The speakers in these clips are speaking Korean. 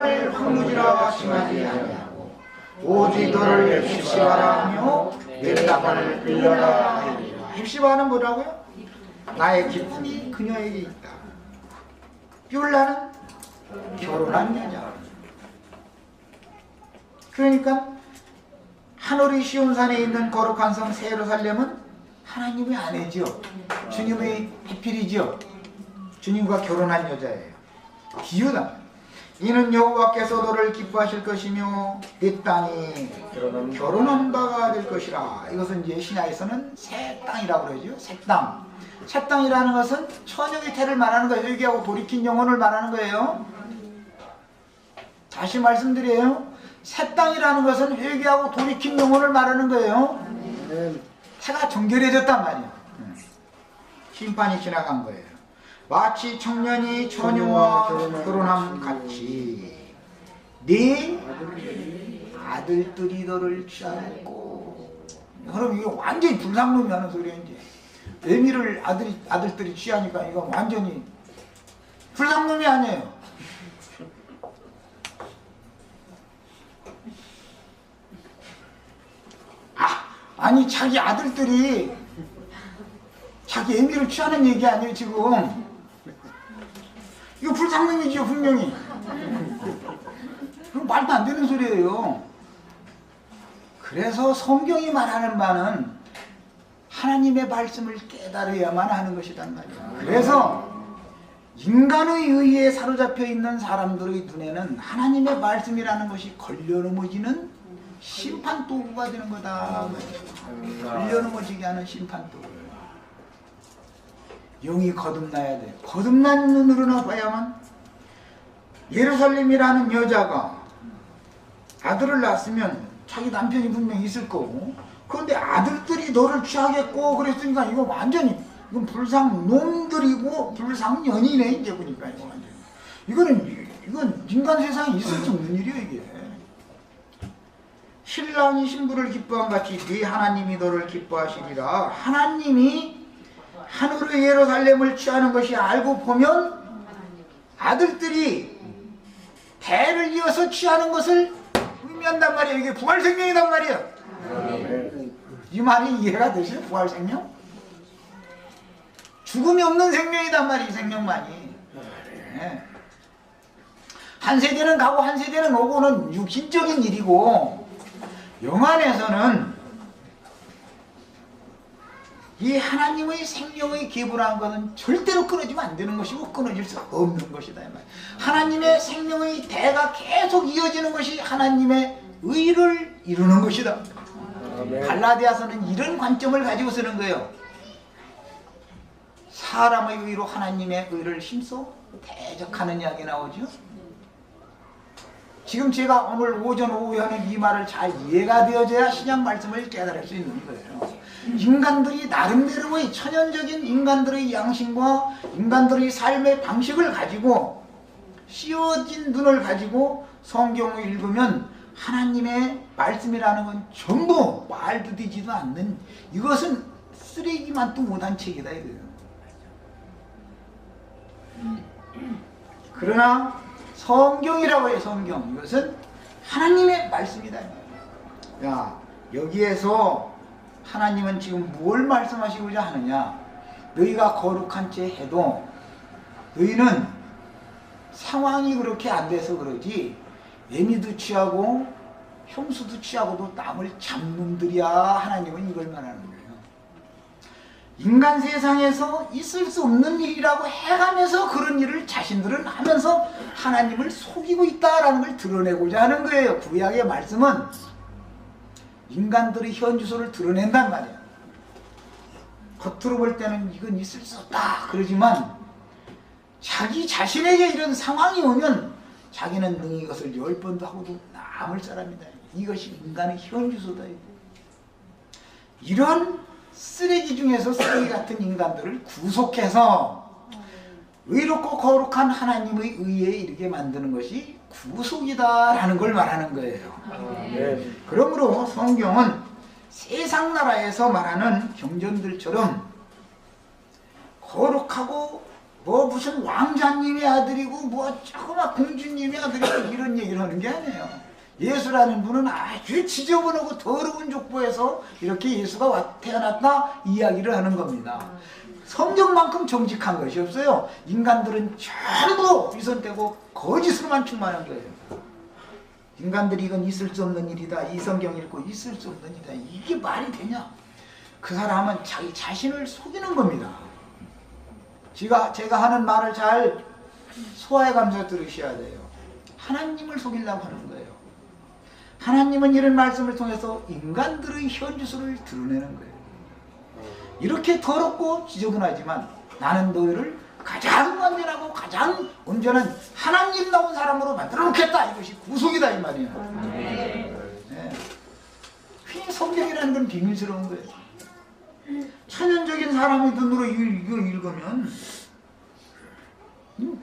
황무지라 심하지 아니하고 오직 너를 헥시바라 하며 내 땅을 빌려라 하리라. 헥시바는 뭐라고요? 나의 기쁨이 그녀에게 있다. 뷸라는 결혼한 여자. 그러니까 하늘의 시온산에 있는 거룩한 성 예루살렘은 하나님의 아내지요. 주님의 해필이지요. 주님과 결혼한 여자예요. 비유다. 이는 여호와께서 너를 기뻐하실 것이며 내 땅이 결혼한 바가 될 것이라. 이것은 이제 신약에서는 새 땅이라고 그러죠. 새 땅. 새 땅이라는 것은 천역의 태를 말하는 거예요. 회개하고 돌이킨 영혼을 말하는 거예요. 다시 말씀드려요. 새 땅이라는 것은 회개하고 돌이킨 영혼을 말하는 거예요. 태가 정결해졌단 말이에요. 심판이 지나간 거예요. 마치 청년이 처녀와 결혼함 같이 네 아들들이 너를 취하였고. 그럼 이거 완전히 불상놈이 하는 소리예요. 이제 애미를 아들들이 취하니까 이거 완전히 불상놈이 아니에요. 아니 자기 아들들이 자기 애미를 취하는 얘기 아니에요 지금. 이거 불상놈이지요 분명히. 그럼 말도 안 되는 소리예요. 그래서 성경이 말하는 바는 하나님의 말씀을 깨달아야만 하는 것이란 말이에요. 그래서 인간의 의에 사로잡혀 있는 사람들의 눈에는 하나님의 말씀이라는 것이 걸려넘어지는 심판 도구가 되는 거다. 걸려넘어지게 하는 심판 도구. 영이 거듭나야 돼. 거듭난 눈으로나 봐야만. 예루살렘이라는 여자가 아들을 낳았으면 자기 남편이 분명히 있을 거고, 그런데 아들들이 너를 취하겠고 그랬으니까 이거 완전히 이건 불상놈들이고 불상년이네. 이제 보니까 이거 완전히 이건 인간 세상에 있을 수 없는 일이에요. 이게 신랑이 신부를 기뻐한 같이 네 하나님이 너를 기뻐하시리라. 하나님이 하늘의 예루살렘을 취하는 것이 알고 보면 아들들이 대를 이어서 취하는 것을 의미한단 말이에요. 이게 부활생명이란 말이에요. 이 말이 이해가 되세요? 부활생명? 죽음이 없는 생명이란 말이에요. 이 생명만이. 네. 한 세대는 가고 한 세대는 오고는 육신적인 일이고, 영안에서는 이 하나님의 생명의 기부라는 것은 절대로 끊어지면 안 되는 것이고 끊어질 수 없는 것이다. 하나님의 생명의 대가 계속 이어지는 것이 하나님의 의를 이루는 것이다. 갈라디아서는 이런 관점을 가지고 쓰는 거예요. 사람의 의로 하나님의 의를 힘써 대적하는 이야기 나오죠. 지금 제가 오늘 오전 오후에 하는 이 말을 잘 이해가 되어져야 신약 말씀을 깨달을 수 있는 거예요. 인간들이 나름대로의 천연적인 인간들의 양심과 인간들의 삶의 방식을 가지고 씌워진 눈을 가지고 성경을 읽으면 하나님의 말씀이라는 건 전부 말도 되지도 않는, 이것은 쓰레기만도 못한 책이다 이거예요. 그러나 성경이라고 해요. 성경, 이것은 하나님의 말씀이다. 야, 여기에서 하나님은 지금 뭘 말씀하시고자 하느냐? 너희가 거룩한 채 해도 너희는 상황이 그렇게 안 돼서 그러지 애미도 취하고 형수도 취하고도 남을 잡놈들이야. 하나님은 이걸 말하는 거예요. 인간 세상에서 있을 수 없는 일이라고 해가면서 그런 일을 자신들은 하면서 하나님을 속이고 있다라는 걸 드러내고자 하는 거예요. 구약의 말씀은 인간들의 현주소를 드러낸단 말이야. 겉으로 볼 때는 이건 있을 수 없다 그러지만 자기 자신에게 이런 상황이 오면 자기는 능히 이것을 10번도 하고도 남을 사람이다. 이것이 인간의 현주소다. 이런 쓰레기 중에서 쓰레기 같은 인간들을 구속해서 의롭고 거룩한 하나님의 의에 이르게 만드는 것이 구속이다라는 걸 말하는 거예요. 그러므로 성경은 세상 나라에서 말하는 경전들처럼 거룩하고 뭐 무슨 왕자님의 아들이고 뭐 조그만 공주님의 아들이고 이런 얘기를 하는 게 아니에요. 예수라는 분은 아주 지저분하고 더러운 족보에서 이렇게 예수가 태어났다 이야기를 하는 겁니다. 성경만큼 정직한 것이 없어요. 인간들은 전부 위선되고 거짓으로만 충만한 거예요. 인간들이 이건 있을 수 없는 일이다. 이 성경 읽고 있을 수 없는 일이다. 이게 말이 되냐? 그 사람은 자기 자신을 속이는 겁니다. 제가 하는 말을 잘 소화해가면서 들으셔야 돼요. 하나님을 속이려고 하는 거예요. 하나님은 이런 말씀을 통해서 인간들의 현주소를 드러내는 거예요. 이렇게 더럽고 지저분하지만 나는 너희를 가장 완전하고 가장 온전한 하나님 나온 사람으로 만들어 놓겠다. 이것이 구속이다 이 말이에요. 네. 성경이라는 건 비밀스러운 거예요. 천연적인 사람의 눈으로 이거 읽으면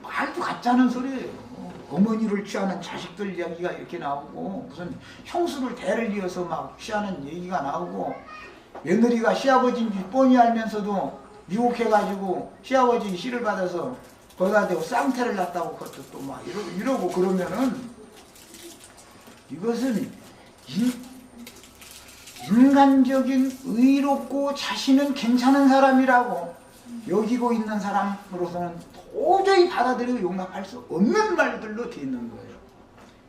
말도 같지 않은 소리예요. 어머니를 취하는 자식들 이야기가 이렇게 나오고 무슨 형수를 대를 이어서 막 취하는 얘기가 나오고 며느리가 시아버지인지 뻔히 알면서도 미혹해가지고 시아버지 시를 받아서 거기다 대고 쌍태를 났다고 그것도 또 막 이러고 그러면은 이것은 인간적인 의롭고 자신은 괜찮은 사람이라고 여기고 있는 사람으로서는 도저히 받아들이고 용납할 수 없는 말들로 되어 있는 거예요.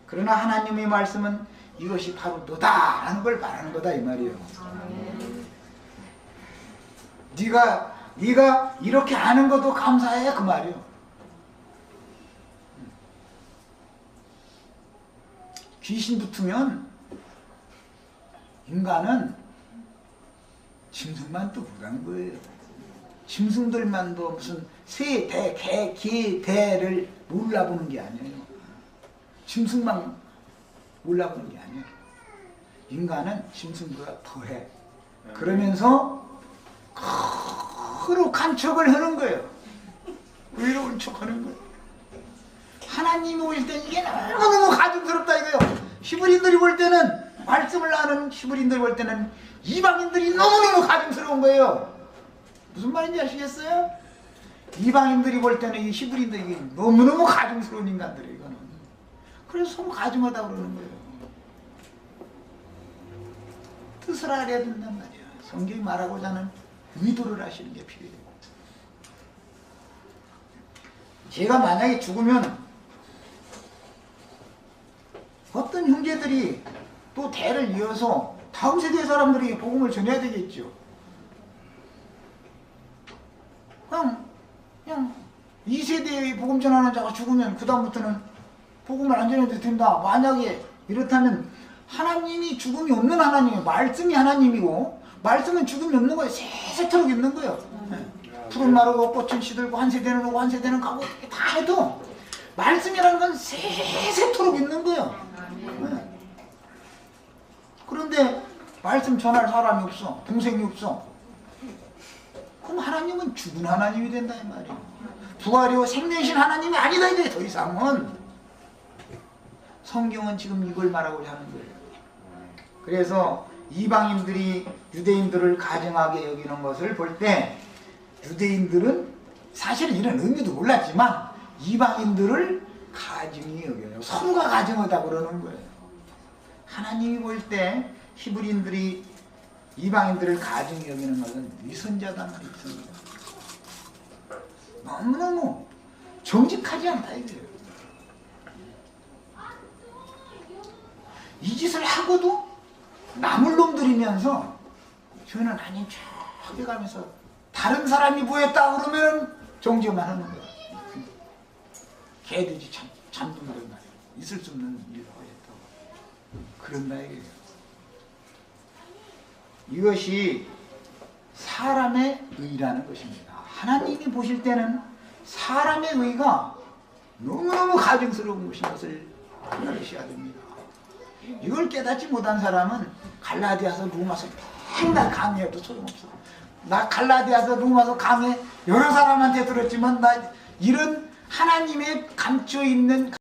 그러나 하나님의 말씀은 이것이 바로 너다 하는 걸 말하는 거다 이 말이에요. 네가 이렇게 아는 것도 감사해 그 말이에요. 귀신 붙으면 인간은 짐승만 또 못하는 거예요. 짐승들만도 무슨 새, 대, 개, 개, 대를 몰라보는 게 아니에요. 짐승만 몰라보는 게 아니에요. 인간은 짐승보다 더해. 그러면서 거룩한 척을 하는 거예요. 의로운 척 하는 거예요. 하나님이 오실 때 이게 너무너무 가증스럽다 이거예요. 히브리인들이 볼 때는 말씀을 아는 히브리인들이 볼 때는 이방인들이 너무너무 가증스러운 거예요. 무슨 말인지 아시겠어요? 이방인들이 볼 때는 이 히브리인들이 너무너무 가증스러운 인간들이에요. 이거는. 그래서 서로 가증하다 그러는 거예요. 뜻을 알아야 된단 말이야. 성경이 말하고자 하는 의도를 아시는 게 필요해요. 제가 만약에 죽으면 어떤 형제들이 또 대를 이어서 다음 세대 사람들이 복음을 전해야 되겠죠. 그냥 이 세대의 복음 전하는 자가 죽으면 그 다음부터는 복음을 안 전해도 된다. 만약에 이렇다면 하나님이 죽음이 없는 하나님이에요. 말씀이 하나님이고 말씀은 죽음이 없는 거예요. 세세토록 있는 거예요. 푸른 마르고 꽃은 시들고 한 세대는 오고 한 세대는 가고 다 해도 말씀이라는 건 세세토록 있는 거예요. 그런데 말씀 전할 사람이 없어. 동생이 없어. 그럼 하나님은 죽은 하나님이 된다 이 말이에요. 부활이요 생명이신 하나님이 아니다 이제 더 이상은. 성경은 지금 이걸 말하고자 하는 거예요. 그래서 이방인들이 유대인들을 가증하게 여기는 것을 볼 때 유대인들은 사실은 이런 의미도 몰랐지만 이방인들을 가증히 여겨요. 서로가 가증하다 그러는 거예요. 하나님이 볼 때 히브리인들이 이방인들을 가증히 여기는 것은 위선자다 말이죠. 너무너무 정직하지 않다 이거예요. 이 짓을 하고도 남을 놈들이면서 저는 아닌 척 해가면서 다른 사람이 뭐 했다 그러면 정죄만 하는 거야. 개돼지 참놈들 말이야. 있을 수 없는 일이라고 했다고. 그런다 이거예요. 이것이 사람의 의라는 것입니다. 하나님이 보실 때는 사람의 의가 너무너무 가증스러운 것인 것을 알으셔야 됩니다. 이걸 깨닫지 못한 사람은 갈라디아서 로마서 맨날 강의해도 소용없어. 나 갈라디아서 로마서 강의 여러 사람한테 들었지만 나 이런 하나님의 감춰있는